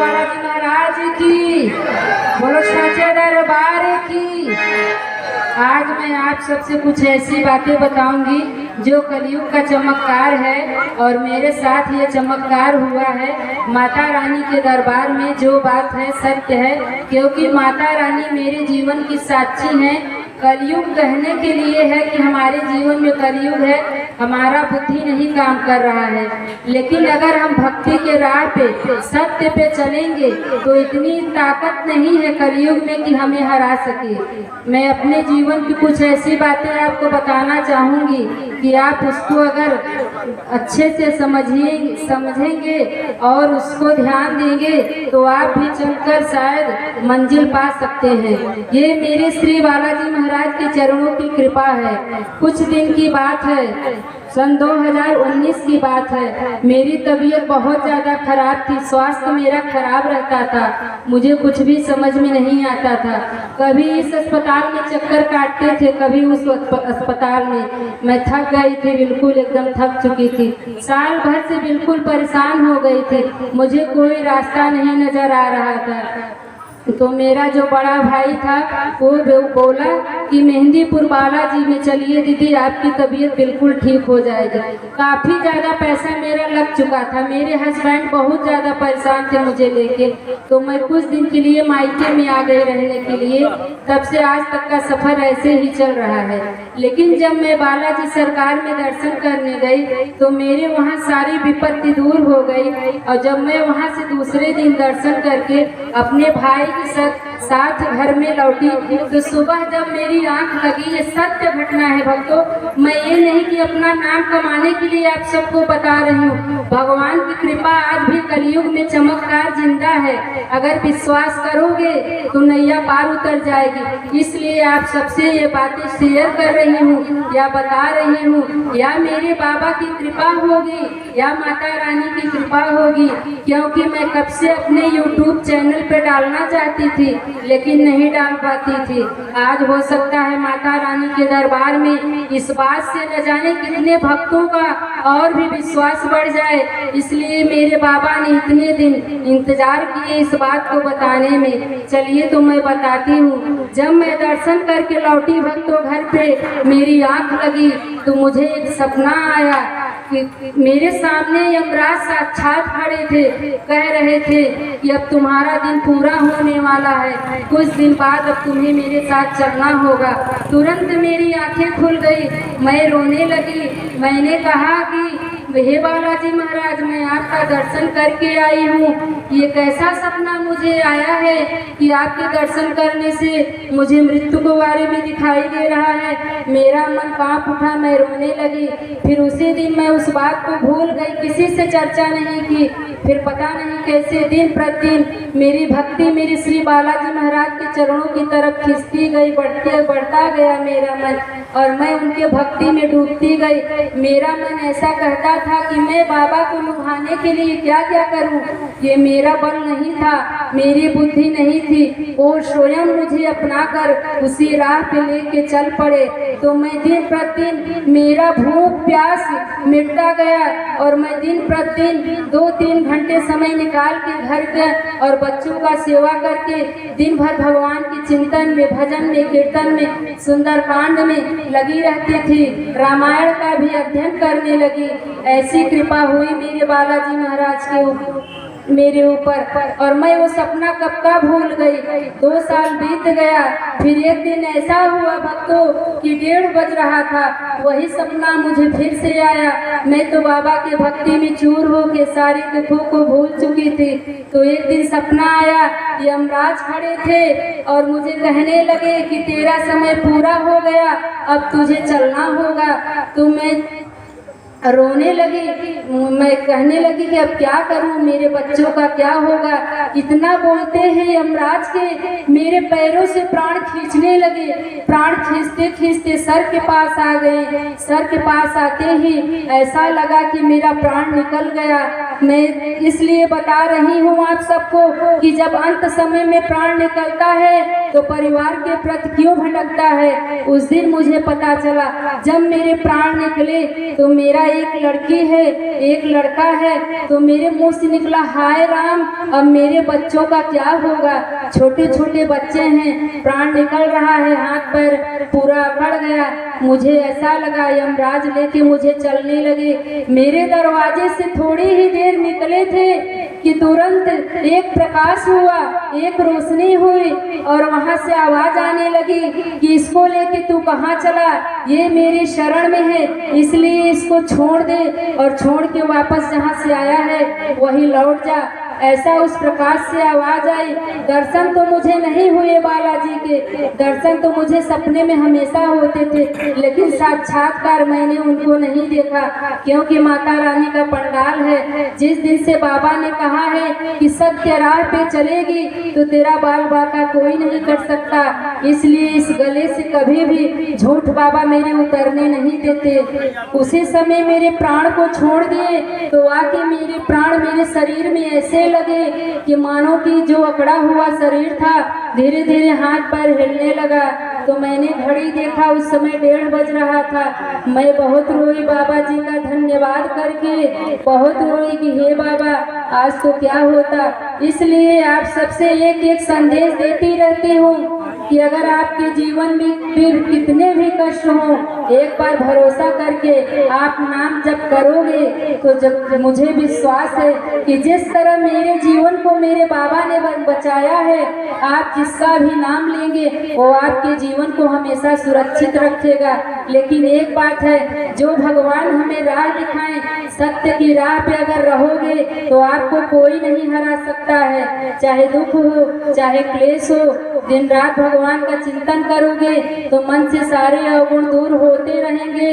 बालाजी महाराज की, बोलो सच्चे दरबार की। आज मैं आप सबसे कुछ ऐसी बातें बताऊंगी जो कलयुग का चमत्कार है और मेरे साथ ये चमत्कार हुआ है। माता रानी के दरबार में जो बात है सत्य है, क्योंकि माता रानी मेरे जीवन की साक्षी है। कलयुग कहने के लिए है कि हमारे जीवन में कलयुग है, हमारा बुद्धि नहीं काम कर रहा है, लेकिन अगर हम भक्ति के राह पे सत्य पे चलेंगे तो इतनी ताकत नहीं है कलयुग में कि हमें हरा सके। मैं अपने जीवन की कुछ ऐसी बातें आपको बताना चाहूँगी कि आप उसको अगर अच्छे से समझेंगे और उसको ध्यान देंगे तो आप भी चलकर शायद मंजिल पा सकते हैं। ये मेरे श्री बालाजी महाराज के चरणों की कृपा है। कुछ दिन की बात है, सन 2019 की बात है। मेरी तबीयत बहुत ज़्यादा खराब थी, स्वास्थ्य मेरा खराब रहता था, मुझे कुछ भी समझ में नहीं आता था। कभी इस अस्पताल में चक्कर काटते थे, कभी उस अस्पताल में। मैं थक गई थी, बिल्कुल एकदम थक चुकी थी, साल भर से बिल्कुल परेशान हो गई थी, मुझे कोई रास्ता नहीं नजर आ रहा था। तो मेरा जो बड़ा भाई था वो बोला कि मेहंदीपुर बालाजी में चलिए दीदी, आपकी तबीयत बिल्कुल ठीक हो जाएगी। काफ़ी ज़्यादा पैसा मेरा लग चुका था, मेरे हस्बैंड बहुत ज़्यादा परेशान थे मुझे लेके, तो मैं कुछ दिन के लिए मायके में आ गई रहने के लिए। तब से आज तक का सफ़र ऐसे ही चल रहा है। लेकिन जब मैं बालाजी सरकार में दर्शन करने गई तो मेरे वहाँ सारी विपत्ति दूर हो गई। और जब मैं वहाँ से दूसरे दिन दर्शन करके अपने भाई के साथ घर में लौटी तो सुबह जब मेरी आंख लगी, ये सत्य घटना है भक्तों, मैं ये नहीं कि अपना नाम कमाने के लिए आप सबको बता रही हूँ। भगवान की कृपा आज भी कलयुग में चमत्कार जिंदा है। अगर विश्वास करोगे तो नैया पार उतर जाएगी। इसलिए आप सबसे ये बातें शेयर कर रही हूँ या बता रही हूँ, या मेरे बाबा की कृपा होगी या माता रानी की कृपा होगी, क्योंकि मैं कब से अपने YouTube चैनल पे डालना चाहती थी लेकिन नहीं डाल पाती थी। आज हो सकता है माता रानी के दरबार में इस बात से न जाने कितने भक्तों का और भी विश्वास बढ़ जाए। इसलिए मेरे बाबा ने इतने दिन इंतजार किए इस बात को बताने में। चलिए तो मैं बताती हूँ। जब मैं दर्शन करके लौटी भक्तों घर पे, मेरी आंख लगी तो मुझे एक सपना आया कि मेरे सामने यमराज साक्षात खड़े थे, कह रहे थे कि अब तुम्हारा दिन पूरा होने वाला है, कुछ दिन बाद अब तुम्हें मेरे साथ चलना होगा। तुरंत मेरी आंखें खुल गई, मैं रोने लगी। मैंने कहा कि हे बालाजी महाराज, मैं आपका दर्शन करके आई हूँ, ये कैसा सपना मुझे आया है कि आपके दर्शन करने से मुझे मृत्यु के बारे में दिखाई दे रहा है। मेरा मन कांप उठा, मैं रोने लगी। फिर उसी दिन मैं उस बात को भूल गई, किसी से चर्चा नहीं की। फिर पता नहीं कैसे दिन प्रतिदिन मेरी भक्ति मेरी श्री बालाजी महाराज के चरणों की तरफ खिंचती गई, बढ़ता गया मेरा मन, और मैं उनके भक्ति में डूबती गई। मेरा मन ऐसा कहता था कि मैं बाबा को लुभाने के लिए क्या क्या करूं। ये मेरा बल नहीं था, मेरी बुद्धि नहीं थी, वो स्वयं मुझे अपना कर उसी राह पे लेके चल पड़े। तो मैं दिन प्रतिदिन मेरा भूख प्यास मिटता गया और मैं दिन प्रतिदिन 2-3 घंटे समय निकाल के घर के और बच्चों का सेवा करके दिन भर भगवान के चिंतन में, भजन में, कीर्तन में, सुंदरकांड में लगी रहती थी। रामायण का भी अध्ययन करने लगी। ऐसी कृपा हुई मेरे बालाजी महाराज के मेरे ऊपर, और मैं वो सपना कब का भूल गई। 2 साल बीत गया। फिर एक दिन ऐसा हुआ भक्तों कि 1:30 बज रहा था, वही सपना मुझे फिर से आया। मैं तो बाबा के भक्ति में चूर होके सारी दुखों को भूल चुकी थी। तो एक दिन सपना आया, यमराज खड़े थे और मुझे कहने लगे कि तेरा समय पूरा हो गया, अब तुझे चलना होगा। तो मैं रोने लगी, मैं कहने लगी कि अब क्या करूं, मेरे बच्चों का क्या होगा। इतना बोलते हैं यमराज के मेरे पैरों से प्राण खींचने लगे। प्राण खींचते खींचते सर के पास आ गए। सर के पास आते ही ऐसा लगा कि मेरा प्राण निकल गया। मैं इसलिए बता रही हूँ आप सबको कि जब अंत समय में प्राण निकलता है तो परिवार के प्रति क्यों भटकता है। उस दिन मुझे पता चला जब मेरे प्राण निकले तो मेरा एक लड़की है एक लड़का है, तो मेरे मुंह से निकला हाय राम, अब मेरे बच्चों का क्या होगा। छोटे छोटे बच्चे हैं, प्राण निकल रहा है, हाथ पैर पूरा अकड़ गया। मुझे ऐसा लगा यमराज लेके मुझे चलने लगे। मेरे दरवाजे से थोड़ी ही देर निकले थे कि तुरंत एक प्रकाश हुआ, एक रोशनी हुई और वहां से आवाज आने लगी कि इसको लेके तू कहाँ चला, ये मेरी शरण में है इसलिए इसको छोड़ दे और छोड़ के वापस जहाँ से आया है वही लौट जा। ऐसा उस प्रकाश से आवाज आई। दर्शन तो मुझे नहीं हुए बालाजी के, दर्शन तो मुझे सपने में हमेशा होते थे, लेकिन साक्षात्कार मैंने उनको नहीं देखा, क्योंकि माता रानी का पंडाल है। जिस दिन से बाबा ने कहा है कि सत्य राह पे चलेगी तो तेरा बाल बाका कोई नहीं कर सकता, इसलिए इस गले से कभी भी झूठ बाबा मेरे उतरने नहीं देते। उसी समय मेरे प्राण को छोड़ दिए तो आके मेरे प्राण मेरे शरीर में ऐसे लगे कि मानो कि जो अकड़ा हुआ शरीर था धीरे धीरे हाथ पैर हिलने लगा। तो मैंने घड़ी देखा, उस समय 1:30 बज रहा था। मैं बहुत रोई, बाबा जी का धन्यवाद करके बहुत रोई कि हे बाबा आज तो क्या होता। इसलिए आप सबसे एक एक संदेश देती रहती हूँ कि अगर आपके जीवन में फिर कितने भी कष्ट हों, एक बार भरोसा करके आप नाम जप करोगे तो जब मुझे विश्वास है कि जिस तरह मेरे जीवन को मेरे बाबा ने बचाया है, आप जिसका भी नाम लेंगे वो आपके जीवन को हमेशा सुरक्षित रखेगा। लेकिन एक बात है, जो भगवान हमें राह दिखाएं, सत्य की राह पे अगर रहोगे तो आपको कोई नहीं हरा सकता है। चाहे दुख हो चाहे क्लेश हो, दिन रात भगवान का चिंतन करोगे तो मन से सारे अवगुण दूर होते रहेंगे।